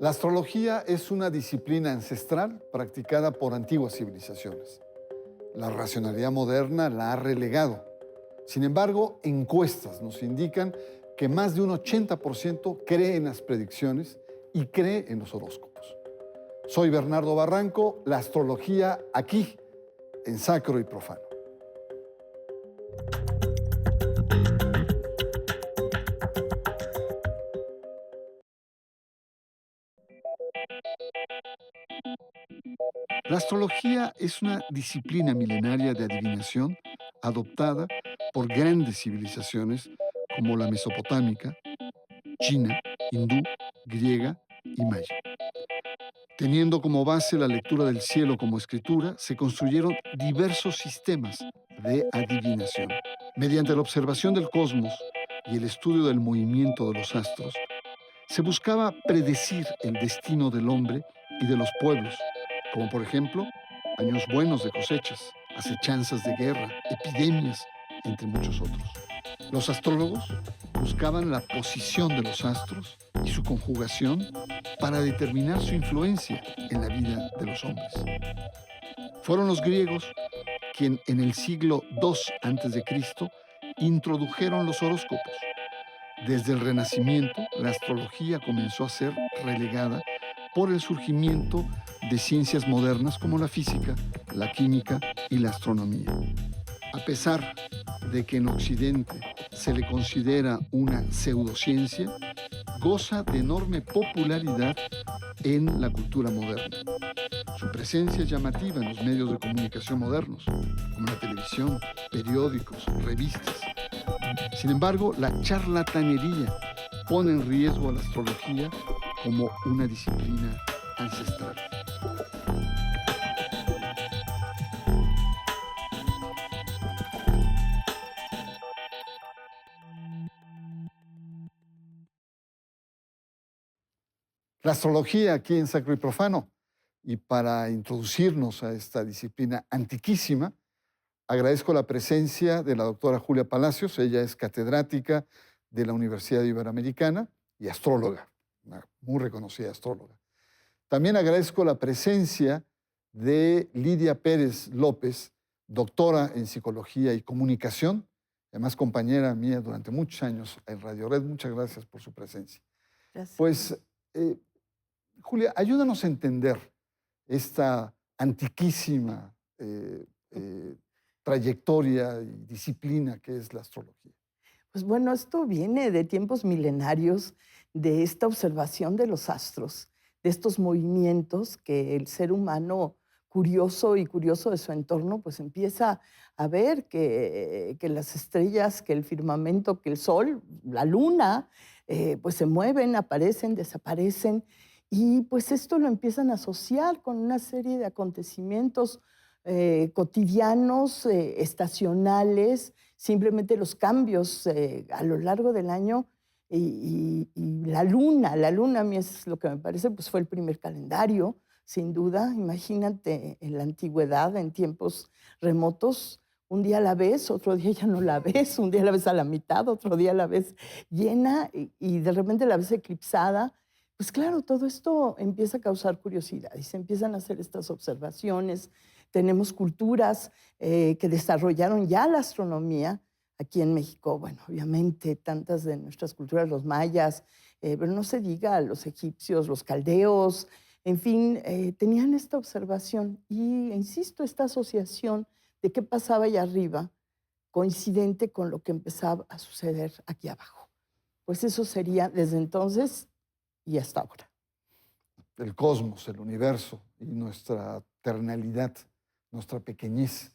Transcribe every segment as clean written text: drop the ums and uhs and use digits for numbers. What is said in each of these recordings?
La astrología es una disciplina ancestral practicada por antiguas civilizaciones. La racionalidad moderna la ha relegado. Sin embargo, encuestas nos indican que más de un 80% cree en las predicciones y cree en los horóscopos. Soy Bernardo Barranco, la astrología aquí, en Sacro y Profano. La astrología es una disciplina milenaria de adivinación adoptada por grandes civilizaciones como la mesopotámica, china, hindú, griega y maya. Teniendo como base la lectura del cielo como escritura, se construyeron diversos sistemas de adivinación. Mediante la observación del cosmos y el estudio del movimiento de los astros, se buscaba predecir el destino del hombre y de los pueblos, como por ejemplo años buenos de cosechas, acechanzas de guerra, epidemias, entre muchos otros. Los astrólogos buscaban la posición de los astros y su conjugación para determinar su influencia en la vida de los hombres. Fueron los griegos quienes en el siglo II a.C. introdujeron los horóscopos. Desde el Renacimiento, la astrología comenzó a ser relegada por el surgimiento de ciencias modernas como la física, la química y la astronomía. A pesar de que en Occidente se le considera una pseudociencia, goza de enorme popularidad en la cultura moderna. Su presencia es llamativa en los medios de comunicación modernos, como la televisión, periódicos, revistas. Sin embargo, la charlatanería pone en riesgo a la astrología como una disciplina ancestral. La astrología aquí en Sacro y Profano. Y para introducirnos a esta disciplina antiquísima, agradezco la presencia de la doctora Julia Palacios. Ella es catedrática de la Universidad Iberoamericana y astróloga, una muy reconocida astróloga. También agradezco la presencia de Lidia Pérez López, doctora en Psicología y Comunicación, además compañera mía durante muchos años en Radio Red. Muchas gracias por su presencia. Gracias. Pues, Julia, ayúdanos a entender esta antiquísima trayectoria y disciplina que es la astrología. Pues bueno, esto viene de tiempos milenarios, de esta observación de los astros, de estos movimientos que el ser humano curioso y curioso de su entorno, pues empieza a ver que las estrellas, que el firmamento, que el sol, la luna, pues se mueven, aparecen, desaparecen. Y pues esto lo empiezan a asociar con una serie de acontecimientos cotidianos, estacionales, simplemente los cambios a lo largo del año. Y la luna a mí es lo que me parece, pues fue el primer calendario, sin duda. Imagínate en la antigüedad, en tiempos remotos, un día la ves, otro día ya no la ves, un día la ves a la mitad, otro día la ves llena y de repente la ves eclipsada. Pues claro, todo esto empieza a causar curiosidad y se empiezan a hacer estas observaciones. Tenemos culturas que desarrollaron ya la astronomía aquí en México. Bueno, obviamente tantas de nuestras culturas, los mayas, pero no se diga los egipcios, los caldeos, en fin, tenían esta observación y, insisto, esta asociación de qué pasaba allá arriba coincidente con lo que empezaba a suceder aquí abajo. Pues eso sería desde entonces y hasta ahora. El cosmos, el universo y nuestra eternalidad, nuestra pequeñez.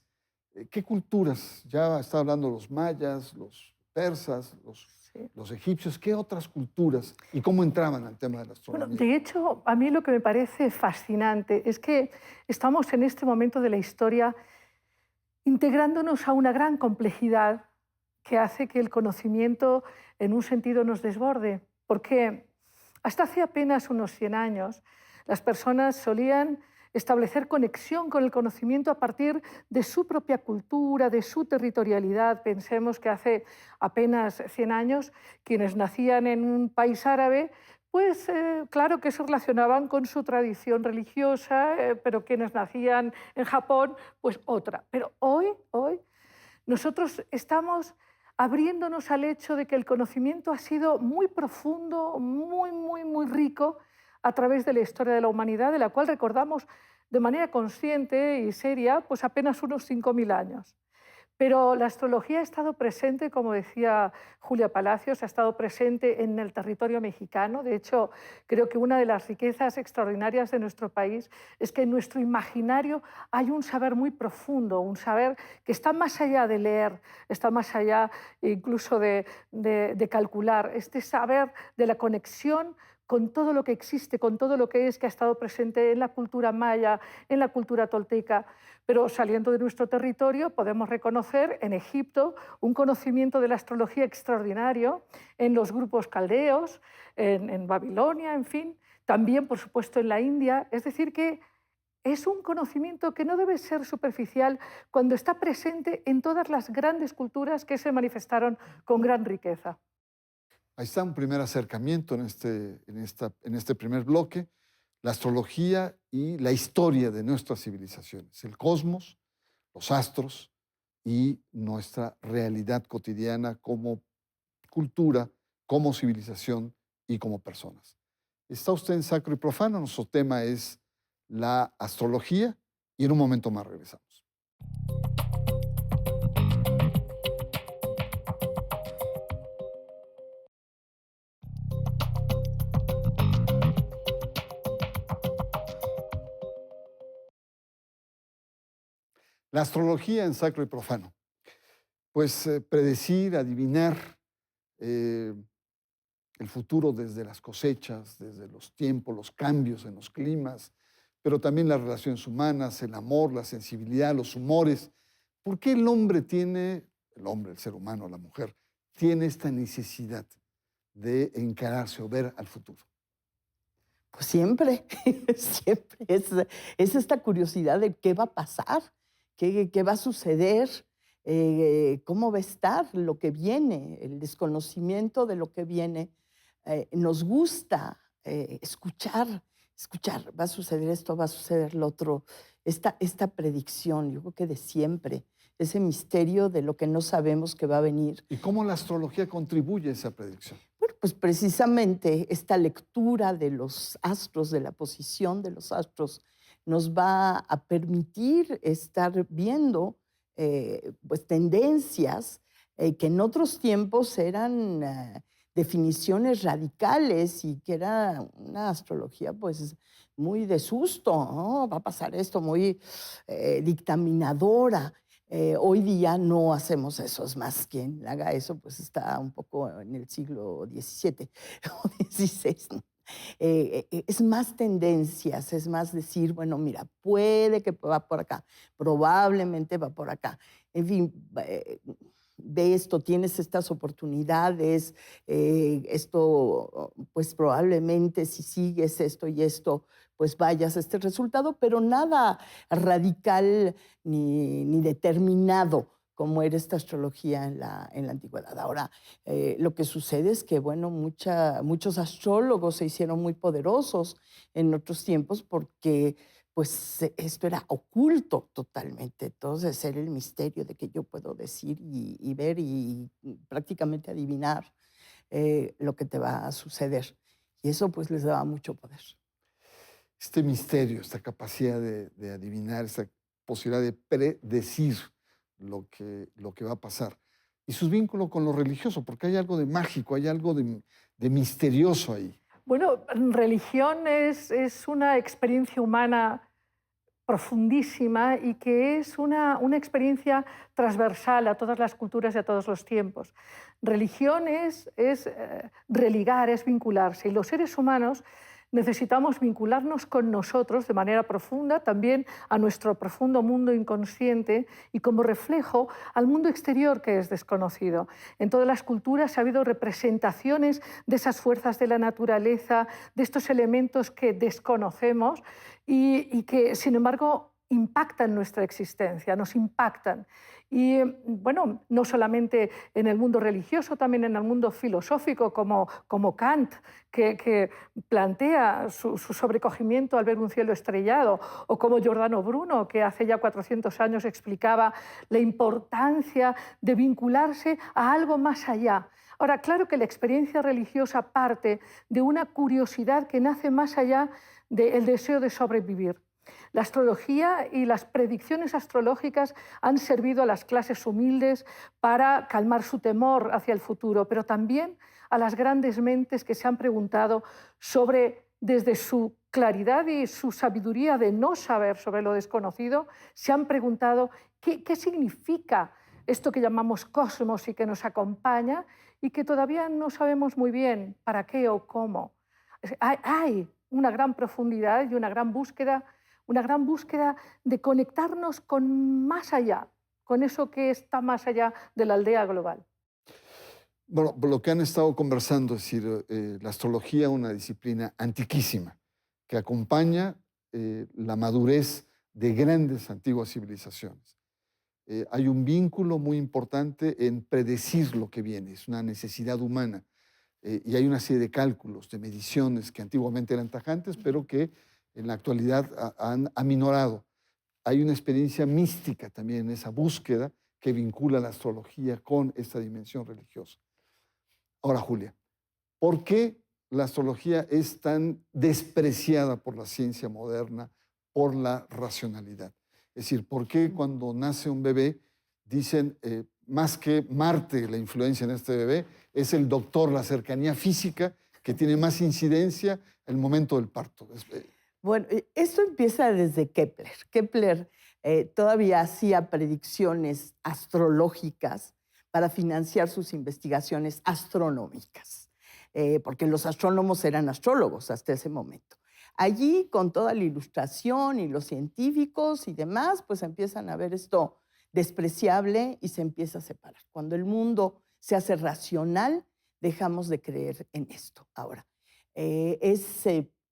¿Qué culturas? Ya está hablando los mayas, los persas, los egipcios. ¿Qué otras culturas? ¿Y cómo entraban al tema de la astronomía? Bueno, de hecho, a mí lo que me parece fascinante es que estamos en este momento de la historia integrándonos a una gran complejidad que hace que el conocimiento en un sentido nos desborde. Porque hasta hace apenas unos 100 años las personas solían establecer conexión con el conocimiento a partir de su propia cultura, de su territorialidad. Pensemos que hace apenas 100 años quienes nacían en un país árabe Pues claro que se relacionaban con su tradición religiosa, pero quienes nacían en Japón, pues otra. Pero hoy, nosotros estamos abriéndonos al hecho de que el conocimiento ha sido muy profundo, muy rico a través de la historia de la humanidad, de la cual recordamos de manera consciente y seria, pues apenas unos 5.000 años. Pero la astrología ha estado presente, como decía Julia Palacios, ha estado presente en el territorio mexicano. De hecho, creo que una de las riquezas extraordinarias de nuestro país es que en nuestro imaginario hay un saber muy profundo, un saber que está más allá de leer, está más allá incluso de calcular. Este saber de la conexión con todo lo que existe, con todo lo que es, que ha estado presente en la cultura maya, en la cultura tolteca. Pero saliendo de nuestro territorio podemos reconocer en Egipto un conocimiento de la astrología extraordinario, en los grupos caldeos, en Babilonia, en fin, también por supuesto en la India. Es decir, que es un conocimiento que no debe ser superficial cuando está presente en todas las grandes culturas que se manifestaron con gran riqueza. Ahí está un primer acercamiento en este primer bloque, la astrología y la historia de nuestras civilizaciones, el cosmos, los astros y nuestra realidad cotidiana como cultura, como civilización y como personas. Está usted en Sacro y Profano, nuestro tema es la astrología y en un momento más regresamos. La astrología en Sacro y Profano. Pues predecir, adivinar eh, el futuro desde las cosechas, desde los tiempos, los cambios en los climas, pero también las relaciones humanas, el amor, la sensibilidad, los humores. ¿Por qué el hombre tiene, el hombre, el ser humano, la mujer, tiene esta necesidad de encararse o ver al futuro? Pues siempre, siempre es esta curiosidad de qué va a pasar, qué va a suceder, cómo va a estar lo que viene, el desconocimiento de lo que viene. Nos gusta escuchar, va a suceder esto, va a suceder lo otro, esta predicción, yo creo que de siempre, ese misterio de lo que no sabemos que va a venir. ¿Y cómo la astrología contribuye a esa predicción? Bueno, pues precisamente esta lectura de los astros, de la posición de los astros, nos va a permitir estar viendo pues tendencias que en otros tiempos eran definiciones radicales y que era una astrología pues muy de susto, ¿no? Va a pasar esto, muy dictaminadora. Hoy día no hacemos eso, es más, quien haga eso pues está un poco en el siglo XVII o XVI. ¿No? Es más tendencias, es más decir, bueno, mira, puede que va por acá, probablemente va por acá. En fin, ve esto, tienes estas oportunidades, esto, pues probablemente si sigues esto y esto, pues vayas a este resultado, pero nada radical ni determinado como era esta astrología en la antigüedad. Ahora, lo que sucede es que, bueno, muchos astrólogos se hicieron muy poderosos en otros tiempos porque pues esto era oculto totalmente. Entonces era el misterio de que yo puedo decir y ver y prácticamente adivinar lo que te va a suceder. Y eso pues les daba mucho poder. Este misterio, esta capacidad de adivinar, esta posibilidad de predecir lo que va a pasar. Y su vínculo con lo religioso, porque hay algo de mágico, hay algo de misterioso ahí. Bueno, religión es una experiencia humana profundísima y que es una experiencia transversal a todas las culturas y a todos los tiempos. Religión es religar, es vincularse. Y los seres humanos necesitamos vincularnos con nosotros de manera profunda, también a nuestro profundo mundo inconsciente y como reflejo al mundo exterior que es desconocido. En todas las culturas ha habido representaciones de esas fuerzas de la naturaleza, de estos elementos que desconocemos y que, sin embargo, impactan nuestra existencia, nos impactan. Y bueno, no solamente en el mundo religioso, también en el mundo filosófico, como Kant, que plantea su sobrecogimiento al ver un cielo estrellado, o como Giordano Bruno, que hace ya 400 años explicaba la importancia de vincularse a algo más allá. Ahora, claro que la experiencia religiosa parte de una curiosidad que nace más allá del deseo de sobrevivir. La astrología y las predicciones astrológicas han servido a las clases humildes para calmar su temor hacia el futuro, pero también a las grandes mentes que se han preguntado sobre, desde su claridad y su sabiduría de no saber sobre lo desconocido, se han preguntado qué significa esto que llamamos cosmos y que nos acompaña y que todavía no sabemos muy bien para qué o cómo. Hay una gran profundidad y una gran búsqueda de conectarnos con más allá, con eso que está más allá de la aldea global. Bueno, por lo que han estado conversando, es decir, la astrología es una disciplina antiquísima que acompaña la madurez de grandes antiguas civilizaciones. Hay un vínculo muy importante en predecir lo que viene, es una necesidad humana. Y hay una serie de cálculos, de mediciones que antiguamente eran tajantes, pero que en la actualidad han aminorado. Hay una experiencia mística también en esa búsqueda que vincula la astrología con esta dimensión religiosa. Ahora, Julia, ¿por qué la astrología es tan despreciada por la ciencia moderna, por la racionalidad? Es decir, ¿por qué cuando nace un bebé dicen, más que Marte, la influencia en este bebé, es el doctor, la cercanía física, que tiene más incidencia en el momento del parto? Bueno, esto empieza desde Kepler. Kepler todavía hacía predicciones astrológicas para financiar sus investigaciones astronómicas, porque los astrónomos eran astrólogos hasta ese momento. Allí, con toda la ilustración y los científicos y demás, pues empiezan a ver esto despreciable y se empieza a separar. Cuando el mundo se hace racional, dejamos de creer en esto. Ahora,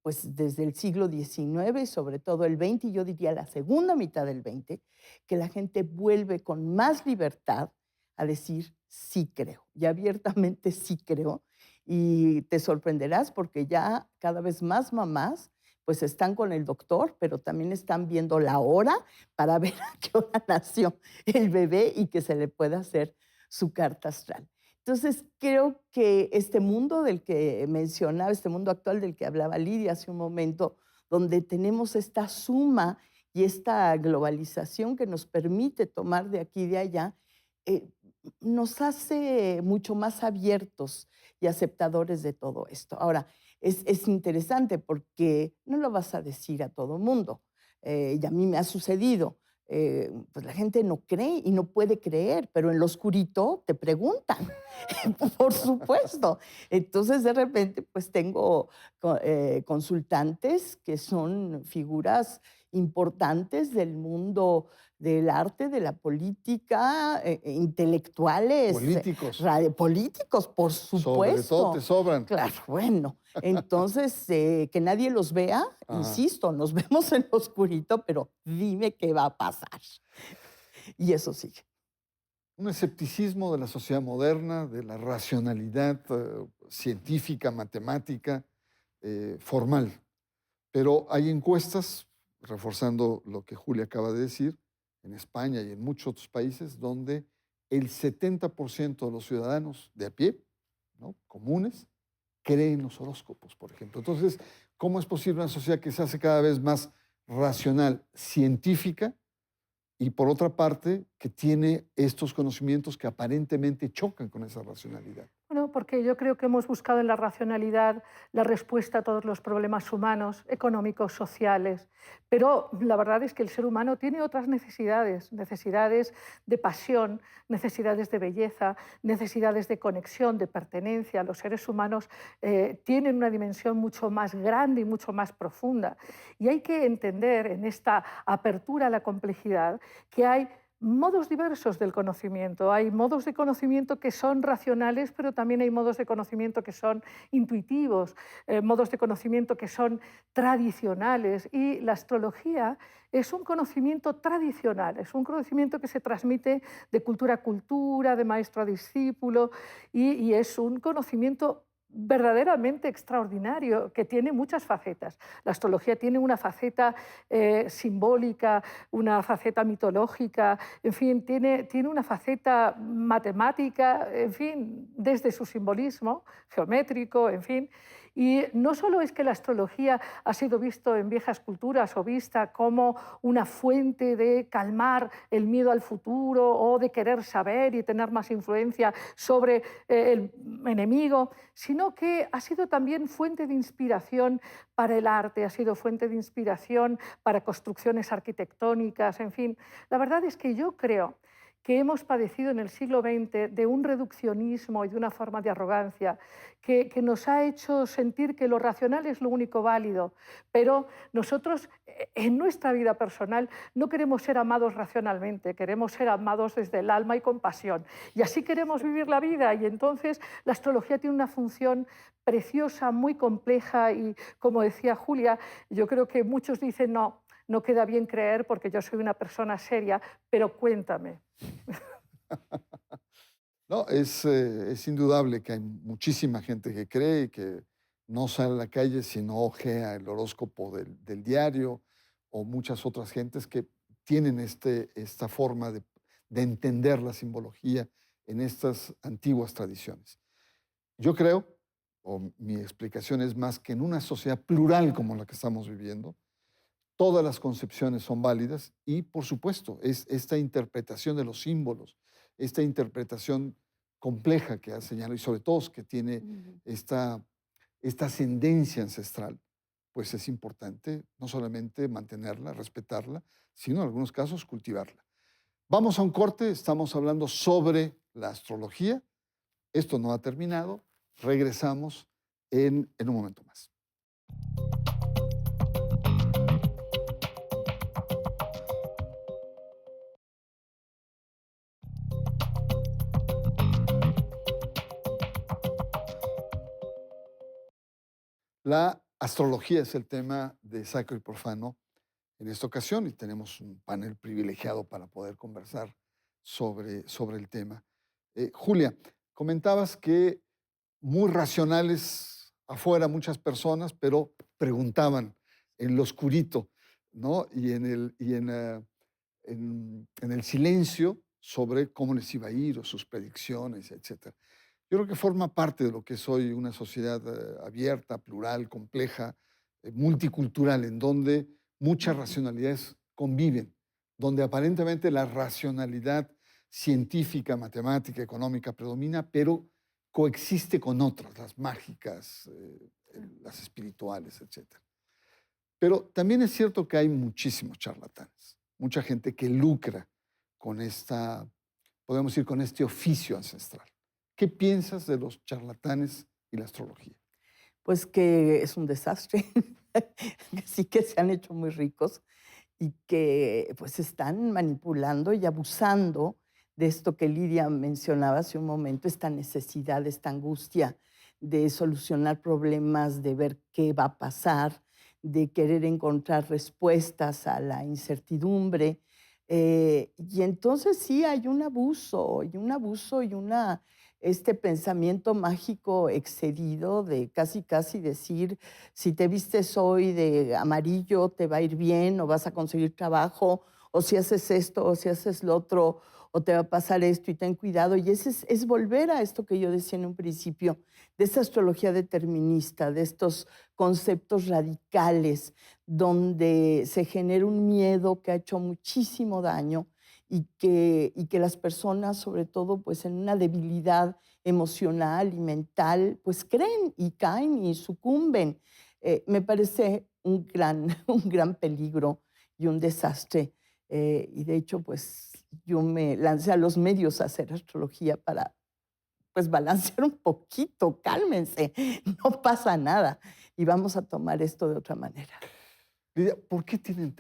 pues desde el siglo XIX, sobre todo el XX, y yo diría la segunda mitad del XX, que la gente vuelve con más libertad a decir sí creo, y abiertamente sí creo, y te sorprenderás porque ya cada vez más mamás pues están con el doctor, pero también están viendo la hora para ver a qué hora nació el bebé y que se le pueda hacer su carta astral. Entonces, creo que este mundo del que mencionaba, este mundo actual del que hablaba Lidia hace un momento, donde tenemos esta suma y esta globalización que nos permite tomar de aquí y de allá, nos hace mucho más abiertos y aceptadores de todo esto. Ahora, es interesante porque no lo vas a decir a todo mundo, y a mí me ha sucedido. Pues la gente no cree y no puede creer, pero en lo oscurito te preguntan, por supuesto. Entonces, de repente, pues tengo consultantes que son figuras importantes del mundo del arte, de la política, intelectuales, Políticos, políticos, por sobre todo te supuesto. sobran. Claro, bueno. Entonces, que nadie los vea, Ajá. insisto, nos vemos en lo oscurito, pero dime qué va a pasar. Y eso sigue. Un escepticismo de la sociedad moderna, de la racionalidad científica, matemática, formal. Pero hay encuestas, reforzando lo que Julia acaba de decir, en España y en muchos otros países, donde el 70% de los ciudadanos de a pie, ¿no?, comunes, creen en los horóscopos, por ejemplo. Entonces, ¿cómo es posible una sociedad que se hace cada vez más racional, científica, y por otra parte, que tiene estos conocimientos que aparentemente chocan con esa racionalidad? Bueno, porque yo creo que hemos buscado en la racionalidad la respuesta a todos los problemas humanos, económicos, sociales, pero la verdad es que el ser humano tiene otras necesidades, necesidades de pasión, necesidades de belleza, necesidades de conexión, de pertenencia. Los seres humanos tienen una dimensión mucho más grande y mucho más profunda. Y hay que entender en esta apertura a la complejidad que hay modos diversos del conocimiento. Hay modos de conocimiento que son racionales, pero también hay modos de conocimiento que son intuitivos, modos de conocimiento que son tradicionales. Y la astrología es un conocimiento tradicional, es un conocimiento que se transmite de cultura a cultura, de maestro a discípulo, y es un conocimiento verdaderamente extraordinario, que tiene muchas facetas. La astrología tiene una faceta simbólica, una faceta mitológica, en fin, tiene una faceta matemática, en fin, desde su simbolismo geométrico, en fin. Y no solo es que la astrología ha sido visto en viejas culturas o vista como una fuente de calmar el miedo al futuro o de querer saber y tener más influencia sobre el enemigo, sino que ha sido también fuente de inspiración para el arte, ha sido fuente de inspiración para construcciones arquitectónicas, en fin. La verdad es que yo creo que hemos padecido en el siglo XX de un reduccionismo y de una forma de arrogancia que nos ha hecho sentir que lo racional es lo único válido, pero nosotros en nuestra vida personal no queremos ser amados racionalmente, queremos ser amados desde el alma y con pasión. Y así queremos vivir la vida, y entonces la astrología tiene una función preciosa, muy compleja, y como decía Julia, yo creo que muchos dicen no, no queda bien creer porque yo soy una persona seria, pero cuéntame. No, es indudable que hay muchísima gente que cree y que no sale a la calle si no ojea el horóscopo del diario, o muchas otras gentes que tienen esta forma de entender la simbología en estas antiguas tradiciones. Yo creo, o mi explicación es más, que en una sociedad plural como la que estamos viviendo, todas las concepciones son válidas y, por supuesto, es esta interpretación de los símbolos, esta interpretación compleja que ha señalado, y sobre todo que tiene esta, esta ascendencia ancestral, pues es importante no solamente mantenerla, respetarla, sino en algunos casos cultivarla. Vamos a un corte, estamos hablando sobre la astrología. Esto no ha terminado, regresamos en un momento más. La astrología es el tema de Sacro y Profano en esta ocasión, y tenemos un panel privilegiado para poder conversar sobre el tema. Julia, comentabas que muy racionales afuera muchas personas, pero preguntaban en lo oscurito, ¿no? En el silencio sobre cómo les iba a ir o sus predicciones, etcétera. Yo creo que forma parte de lo que es hoy una sociedad abierta, plural, compleja, multicultural, en donde muchas racionalidades conviven, donde aparentemente la racionalidad científica, matemática, económica predomina, pero coexiste con otras, las mágicas, las espirituales, etcétera. Pero también es cierto que hay muchísimos charlatanes, mucha gente que lucra con podemos decir, con este oficio ancestral. ¿Qué piensas de los charlatanes y la astrología? Pues que es un desastre, que sí que se han hecho muy ricos y que pues están manipulando y abusando de esto que Lidia mencionaba hace un momento, esta necesidad, esta angustia de solucionar problemas, de ver qué va a pasar, de querer encontrar respuestas a la incertidumbre. Y entonces sí hay un abuso y este pensamiento mágico excedido de casi, casi decir, si te vistes hoy de amarillo te va a ir bien o vas a conseguir trabajo, o si haces esto o si haces lo otro, o te va a pasar esto y ten cuidado. Y ese es volver a esto que yo decía en un principio, de esta astrología determinista, de estos conceptos radicales, donde se genera un miedo que ha hecho muchísimo daño y que las personas, sobre todo pues en una debilidad emocional y mental, pues creen y caen y sucumben. Me parece un gran peligro y un desastre. Y de hecho, pues yo me lancé a los medios a hacer astrología para pues balancear un poquito, cálmense, no pasa nada y vamos a tomar esto de otra manera. Lidia, ¿por qué tienen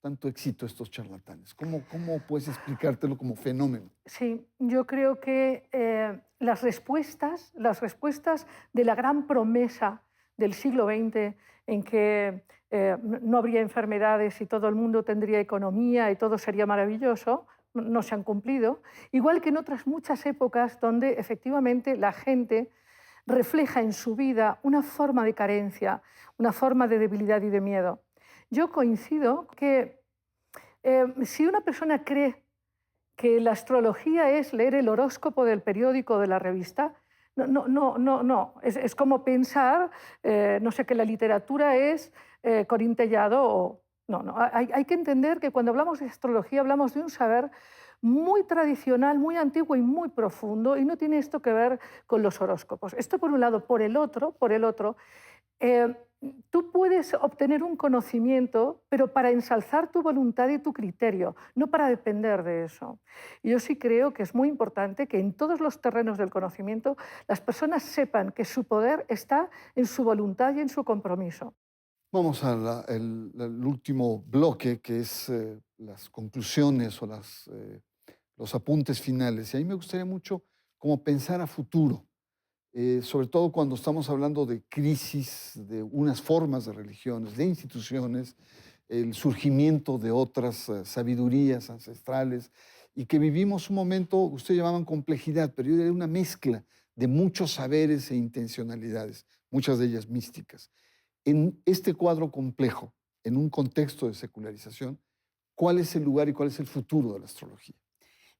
tanto éxito estos charlatanes? ¿Cómo puedes explicártelo como fenómeno? Sí, yo creo que las respuestas de la gran promesa del siglo XX en que no habría enfermedades y todo el mundo tendría economía y todo sería maravilloso, no se han cumplido, igual que en otras muchas épocas donde efectivamente la gente refleja en su vida una forma de carencia, una forma de debilidad y de miedo. Yo coincido que si una persona cree que la astrología es leer el horóscopo del periódico o de la revista, no. Es como pensar, no sé, que la literatura es Corín Tellado o... No. Hay que entender que cuando hablamos de astrología hablamos de un saber muy tradicional, muy antiguo y muy profundo, y no tiene esto que ver con los horóscopos. Esto por un lado. Por el otro, eh, tú puedes obtener un conocimiento, pero para ensalzar tu voluntad y tu criterio, no para depender de eso. Y yo sí creo que es muy importante que en todos los terrenos del conocimiento las personas sepan que su poder está en su voluntad y en su compromiso. Vamos al último bloque, que es las conclusiones o los apuntes finales. Y ahí me gustaría mucho como pensar a futuro, sobre todo cuando estamos hablando de crisis, de unas formas de religiones, de instituciones, el surgimiento de otras sabidurías ancestrales, y que vivimos un momento, ustedes llamaban complejidad, pero yo diría una mezcla de muchos saberes e intencionalidades, muchas de ellas místicas. En este cuadro complejo, en un contexto de secularización, ¿cuál es el lugar y cuál es el futuro de la astrología?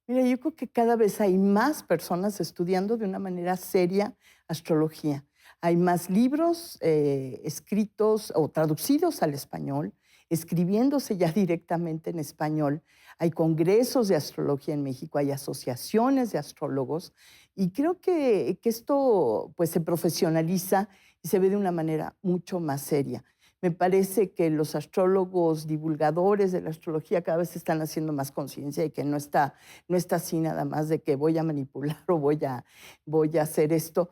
Mira, yo creo que cada vez hay más personas estudiando de una manera seria astrología. Hay más libros escritos o traducidos al español, escribiéndose ya directamente en español. Hay congresos de astrología en México, hay asociaciones de astrólogos y creo que esto pues, se profesionaliza y se ve de una manera mucho más seria. Me parece que los astrólogos divulgadores de la astrología cada vez están haciendo más conciencia y que no está así nada más de que voy a manipular o voy a hacer esto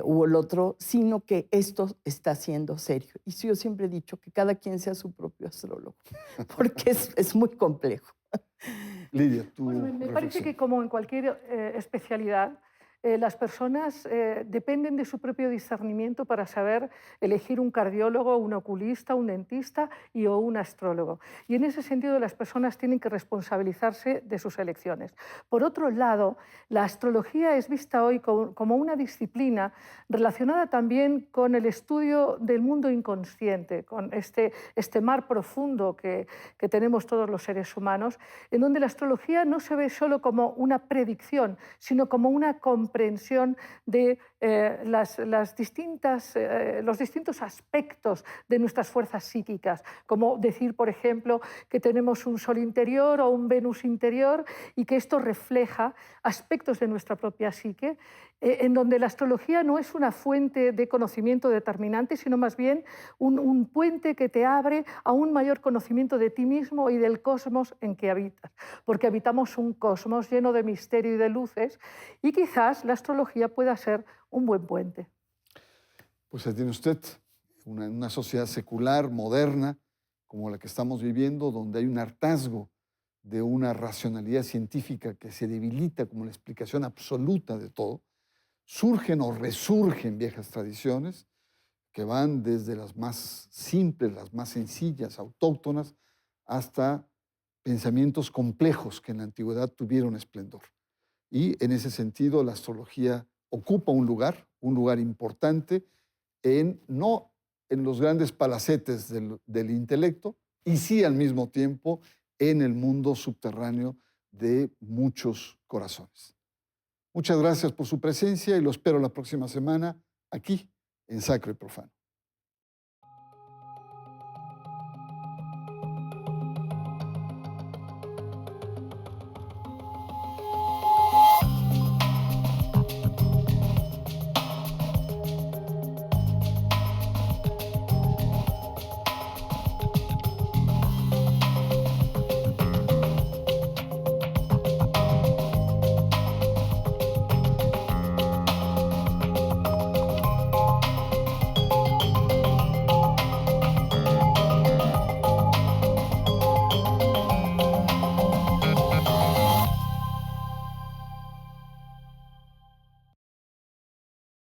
u el otro, sino que esto está siendo serio. Y sí, yo siempre he dicho que cada quien sea su propio astrólogo, porque es muy complejo. Lidia, tu Bueno, me parece reflexión. que como en cualquier especialidad, las personas dependen de su propio discernimiento para saber elegir un cardiólogo, un oculista, un dentista o un astrólogo. Y en ese sentido las personas tienen que responsabilizarse de sus elecciones. Por otro lado, la astrología es vista hoy como una disciplina relacionada también con el estudio del mundo inconsciente, con este mar profundo que tenemos todos los seres humanos, en donde la astrología no se ve solo como una predicción, sino como una comprensión de los distintos aspectos de nuestras fuerzas psíquicas, como decir, por ejemplo, que tenemos un Sol interior o un Venus interior y que esto refleja aspectos de nuestra propia psique, en donde la astrología no es una fuente de conocimiento determinante, sino más bien un puente que te abre a un mayor conocimiento de ti mismo y del cosmos en que habitas, porque habitamos un cosmos lleno de misterio y de luces, y quizás la astrología pueda ser un buen puente. Pues ahí tiene usted una sociedad secular, moderna, como la que estamos viviendo, donde hay un hartazgo de una racionalidad científica que se debilita como la explicación absoluta de todo. Surgen o resurgen viejas tradiciones que van desde las más simples, las más sencillas, autóctonas, hasta pensamientos complejos que en la antigüedad tuvieron esplendor. Y en ese sentido la astrología ocupa un lugar importante, no en los grandes palacetes del intelecto, y sí al mismo tiempo en el mundo subterráneo de muchos corazones. Muchas gracias por su presencia y lo espero la próxima semana aquí en Sacro y Profano.